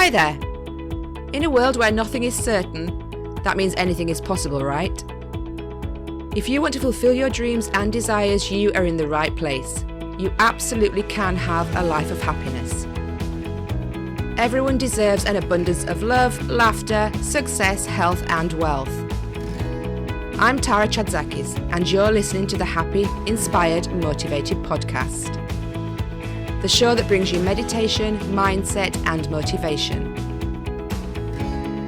Hi there. In a world where nothing is certain, that means anything is possible, right? If you want to fulfill your dreams and desires, you are in the right place. You absolutely can have a life of happiness. Everyone deserves an abundance of love, laughter, success, health, and wealth. I'm Tara Chadzakis, and you're listening to the Happy, Inspired, Motivated podcast. The show that brings you meditation, mindset, and motivation.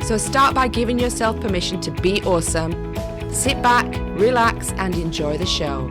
So start by giving yourself permission to be awesome. Sit back, relax, and enjoy the show.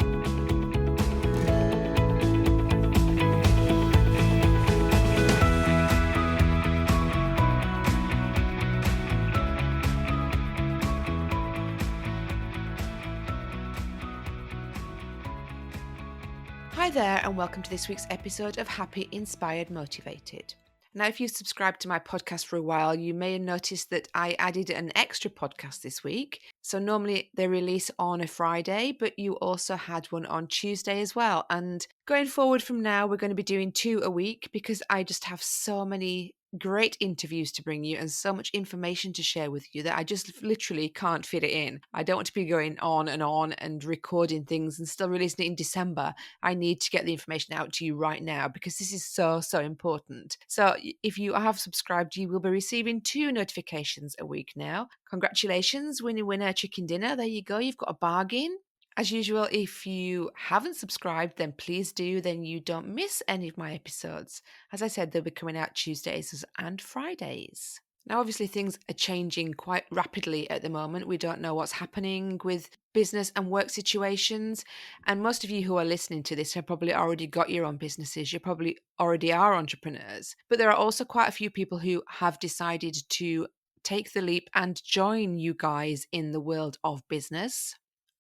Hi there, and welcome to this week's episode of Happy, Inspired, Motivated. Now, if you've subscribed to my podcast for a while, you may have noticed that I added an extra podcast this week. So normally they release on a Friday, but you also had one on Tuesday as well. And going forward from now, we're going to be doing 2 a week because I just have so many great interviews to bring you and so much information to share with you that I just literally can't fit it in. I don't want to be going on and recording things and still releasing it in December. I need to get the information out to you right now because this is so important. So if you have subscribed, you will be receiving 2 notifications a week now. Congratulations, winner chicken dinner. There you go. You've got a bargain. As usual, if you haven't subscribed, then please do, then you don't miss any of my episodes. As I said, they'll be coming out Tuesdays and Fridays. Now, obviously, things are changing quite rapidly at the moment. We don't know what's happening with business and work situations. And most of you who are listening to this have probably already got your own businesses. You probably already are entrepreneurs. But there are also quite a few people who have decided to take the leap and join you guys in the world of business.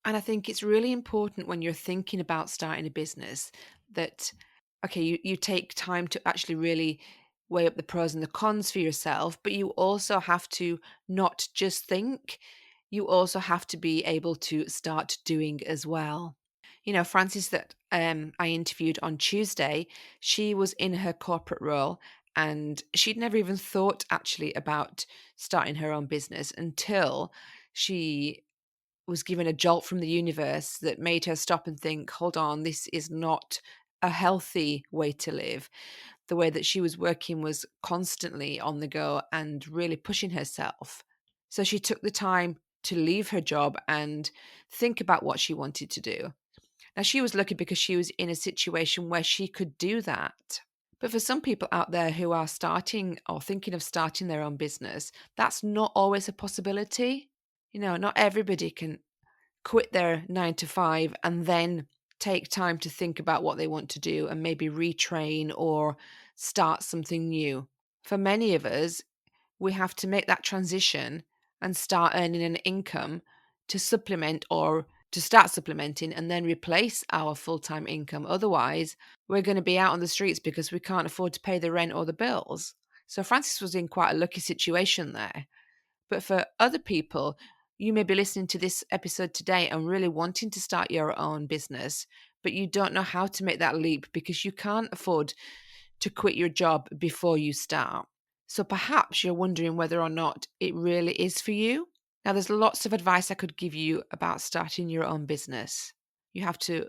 And I think it's really important when you're thinking about starting a business that, okay, you take time to actually really weigh up the pros and the cons for yourself, but you also have to not just think, you also have to be able to start doing as well. You know, Frances that I interviewed on Tuesday, she was in her corporate role and she'd never even thought actually about starting her own business until she was given a jolt from the universe that made her stop and think, hold on, this is not a healthy way to live. The way that she was working was constantly on the go and really pushing herself. So she took the time to leave her job and think about what she wanted to do. Now, she was lucky because she was in a situation where she could do that. But for some people out there who are starting or thinking of starting their own business, that's not always a possibility. You know, not everybody can quit their 9 to 5 and then take time to think about what they want to do and maybe retrain or start something new. For many of us, we have to make that transition and start earning an income to supplement or to start supplementing and then replace our full-time income. Otherwise, we're going to be out on the streets because we can't afford to pay the rent or the bills. So Frances was in quite a lucky situation there. But for other people, you may be listening to this episode today and really wanting to start your own business, but you don't know how to make that leap because you can't afford to quit your job before you start. So perhaps you're wondering whether or not it really is for you. Now, there's lots of advice I could give you about starting your own business. You have to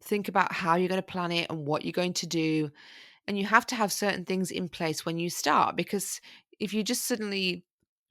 think about how you're going to plan it and what you're going to do. And you have to have certain things in place when you start, because if you just suddenly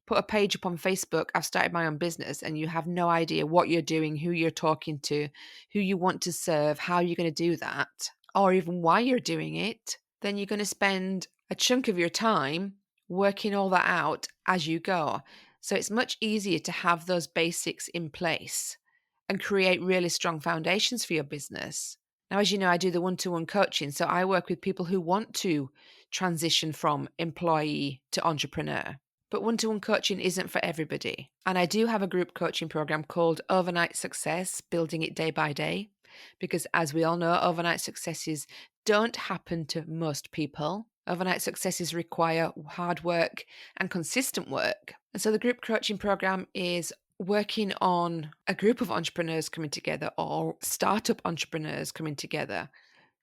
put a page up on Facebook, I've started my own business, and you have no idea what you're doing, who you're talking to, who you want to serve, how you're going to do that, or even why you're doing it, then you're going to spend a chunk of your time working all that out as you go. So it's much easier to have those basics in place and create really strong foundations for your business. Now, as you know, I do the one-to-one coaching, so I work with people who want to transition from employee to entrepreneur. But one-to-one coaching isn't for everybody. And I do have a group coaching program called Overnight Success, Building It Day by Day. Because as we all know, overnight successes don't happen to most people. Overnight successes require hard work and consistent work. And so the group coaching program is working on a group of entrepreneurs coming together or startup entrepreneurs coming together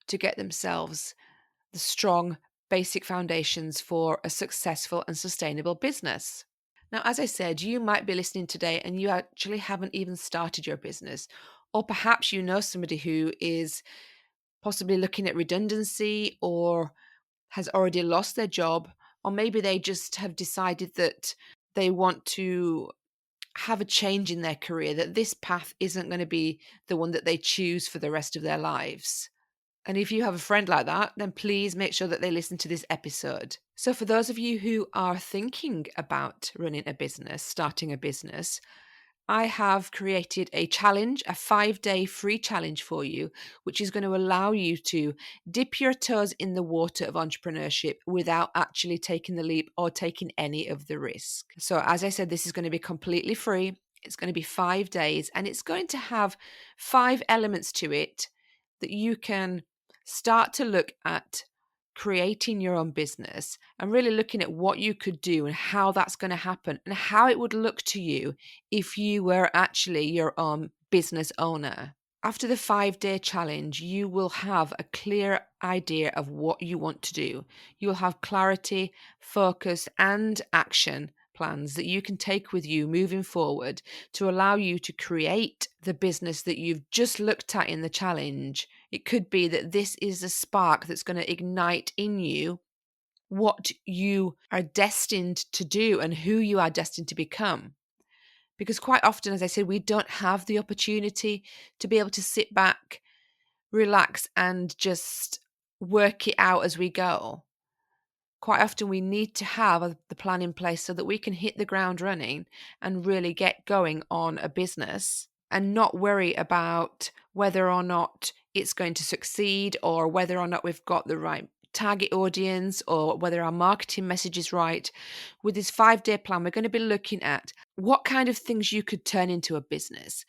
to get themselves the strong basic foundations for a successful and sustainable business. Now, as I said, you might be listening today and you actually haven't even started your business, or perhaps you know somebody who is possibly looking at redundancy or has already lost their job, or maybe they just have decided that they want to have a change in their career, that this path isn't going to be the one that they choose for the rest of their lives. And if you have a friend like that, then please make sure that they listen to this episode. So, for those of you who are thinking about running a business, starting a business, I have created a challenge, a 5-day free challenge for you, which is going to allow you to dip your toes in the water of entrepreneurship without actually taking the leap or taking any of the risk. So, as I said, this is going to be completely free. It's going to be 5 days and it's going to have 5 elements to it that you can start to look at creating your own business and really looking at what you could do and how that's going to happen and how it would look to you if you were actually your own business owner. After the 5-day challenge, you will have a clear idea of what you want to do. You'll have clarity, focus, and action plans that you can take with you moving forward to allow you to create the business that you've just looked at in the challenge. It could be that this is a spark that's going to ignite in you what you are destined to do and who you are destined to become. Because quite often, as I said, we don't have the opportunity to be able to sit back, relax, and just work it out as we go. Quite often we need to have the plan in place so that we can hit the ground running and really get going on a business and not worry about whether or not it's going to succeed or whether or not we've got the right target audience or whether our marketing message is right. With this 5-day plan, we're going to be looking at what kind of things you could turn into a business.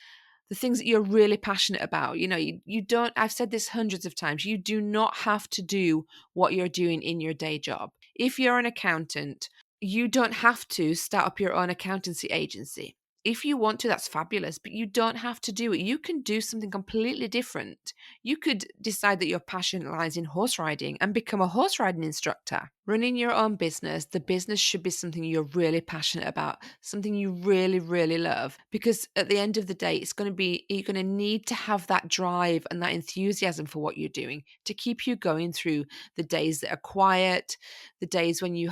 The things that you're really passionate about. You don't, I've said this hundreds of times, you do not have to do what you're doing in your day job. If you're an accountant, you don't have to start up your own accountancy agency. If you want to, that's fabulous, but you don't have to do it. You can do something completely different. You could decide that your passion lies in horse riding and become a horse riding instructor. Running your own business, the business should be something you're really passionate about, something you really, really love. Because at the end of the day, you're going to need to have that drive and that enthusiasm for what you're doing to keep you going through the days that are quiet, the days when you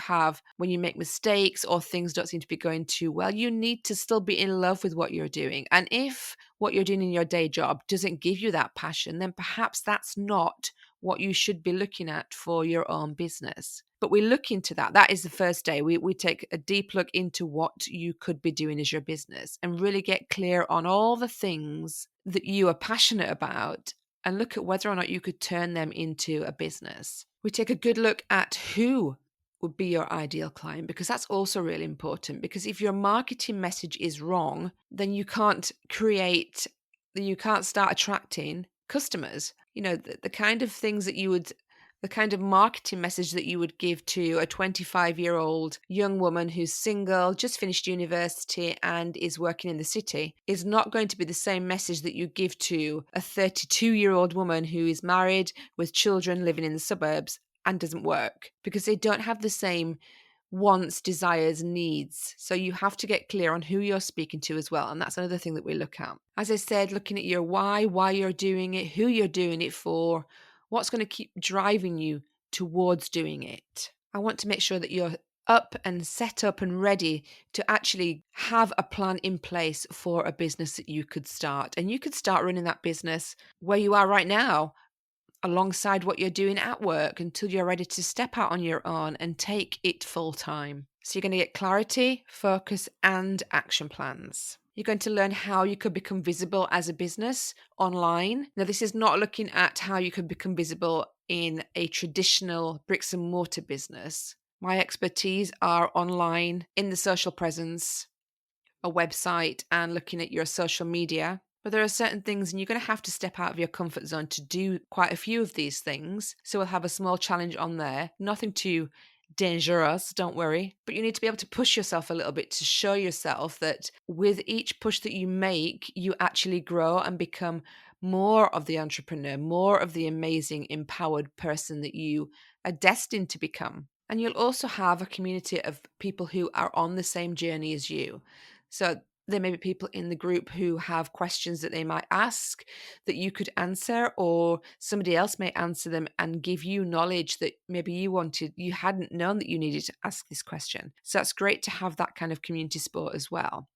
make mistakes or things don't seem to be going too well. You need to still be in love with what you're doing. And if what you're doing in your day job doesn't give you that passion, then perhaps that's not what you should be looking at for your own business. But we look into that. That is the first day. We take a deep look into what you could be doing as your business and really get clear on all the things that you are passionate about and look at whether or not you could turn them into a business. We take a good look at who would be your ideal client, because that's also really important. Because if your marketing message is wrong, then you can't start attracting customers. The kind of things that the kind of marketing message that you would give to a 25-year-old young woman who's single, just finished university and is working in the city is not going to be the same message that you give to a 32-year-old woman who is married with children living in the suburbs and doesn't work, because they don't have the same wants, desires, needs. So you have to get clear on who you're speaking to as well. And that's another thing that we look at. As I said, looking at your why you're doing it, who you're doing it for, what's going to keep driving you towards doing it. I want to make sure that you're up and set up and ready to actually have a plan in place for a business that you could start. And you could start running that business where you are right now, alongside what you're doing at work, until you're ready to step out on your own and take it full time. So you're going to get clarity, focus, and action plans. You're going to learn how you could become visible as a business online. Now, this is not looking at how you could become visible in a traditional bricks and mortar business. My expertise are online, in the social presence, a website, and looking at your social media. But there are certain things, and you're going to have to step out of your comfort zone to do quite a few of these things. So we'll have a small challenge on there. Nothing too dangerous, don't worry. But you need to be able to push yourself a little bit to show yourself that with each push that you make, you actually grow and become more of the entrepreneur, more of the amazing, empowered person that you are destined to become. And you'll also have a community of people who are on the same journey as you. So there may be people in the group who have questions that they might ask that you could answer, or somebody else may answer them and give you knowledge that maybe you hadn't known that you needed to ask this question. So that's great to have that kind of community support as well.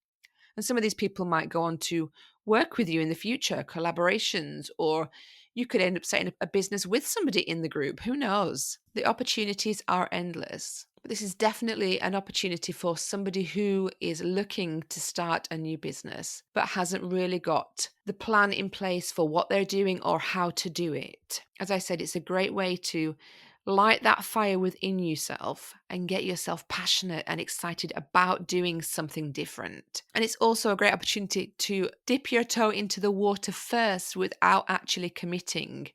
And some of these people might go on to work with you in the future, collaborations, or you could end up setting up a business with somebody in the group. Who knows? The opportunities are endless. But this is definitely an opportunity for somebody who is looking to start a new business, but hasn't really got the plan in place for what they're doing or how to do it. As I said, it's a great way to light that fire within yourself and get yourself passionate and excited about doing something different. And it's also a great opportunity to dip your toe into the water first without actually committing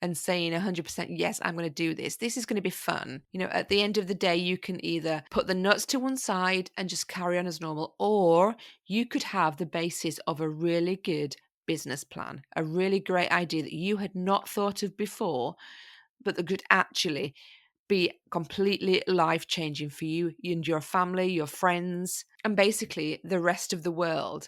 and saying 100%, yes, I'm going to do this. This is going to be fun. At the end of the day, you can either put the nuts to one side and just carry on as normal, or you could have the basis of a really good business plan, a really great idea that you had not thought of before, but that could actually be completely life-changing for you and your family, your friends, and basically the rest of the world.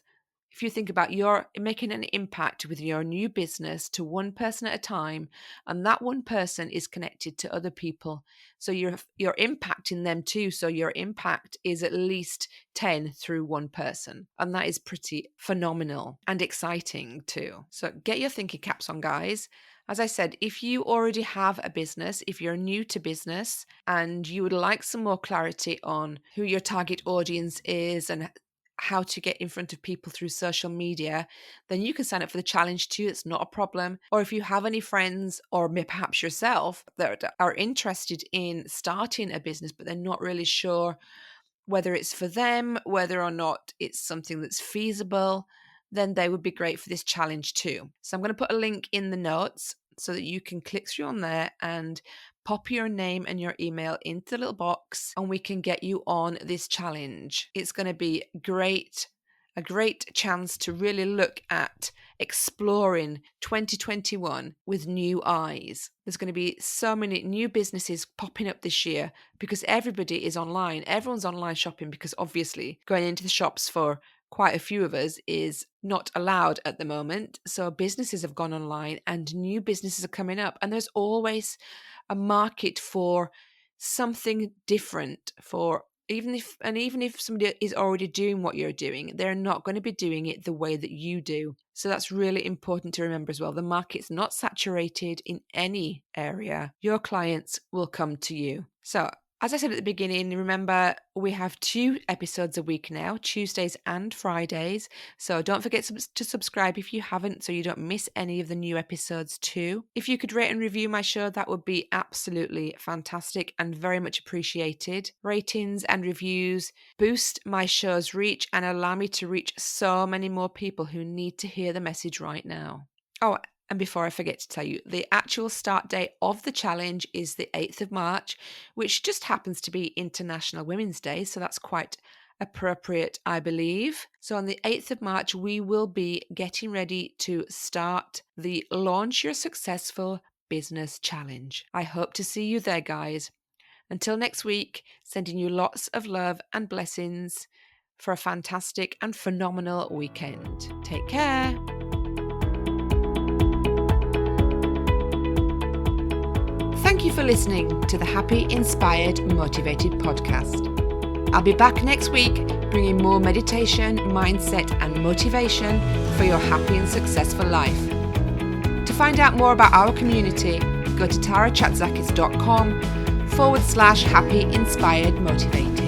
If you think about you're making an impact with your new business to one person at a time, and that one person is connected to other people. So you're impacting them too. So your impact is at least 10 through one person. And that is pretty phenomenal and exciting too. So get your thinking caps on, guys. As I said, if you already have a business, if you're new to business and you would like some more clarity on who your target audience is and how to get in front of people through social media, then you can sign up for the challenge too. It's not a problem. Or if you have any friends or perhaps yourself that are interested in starting a business, but they're not really sure whether it's for them, whether or not it's something that's feasible, then they would be great for this challenge too. So I'm going to put a link in the notes so that you can click through on there and pop your name and your email into the little box, and we can get you on this challenge. It's going to be a great chance to really look at exploring 2021 with new eyes. There's going to be so many new businesses popping up this year because everybody is online. Everyone's online shopping because obviously going into the shops for quite a few of us is not allowed at the moment. So businesses have gone online and new businesses are coming up, and there's always a market for something different. Even if somebody is already doing what you're doing, they're not going to be doing it the way that you do. So that's really important to remember as well. The market's not saturated in any area. Your clients will come to you. So as I said at the beginning, remember we have 2 episodes a week now, Tuesdays and Fridays. So don't forget to subscribe if you haven't, so you don't miss any of the new episodes too. If you could rate and review my show, that would be absolutely fantastic and very much appreciated. Ratings and reviews boost my show's reach and allow me to reach so many more people who need to hear the message right now. Oh, and before I forget to tell you, the actual start date of the challenge is the 8th of March, which just happens to be International Women's Day. So that's quite appropriate, I believe. So on the 8th of March, we will be getting ready to start the Launch Your Successful Business Challenge. I hope to see you there, guys. Until next week, sending you lots of love and blessings for a fantastic and phenomenal weekend. Take care. Thank you for listening to the Happy, Inspired, Motivated podcast. I'll be back next week bringing more meditation, mindset, and motivation for your happy and successful life. To find out more about our community, go to tarachatzakis.com/happy, inspired, motivated.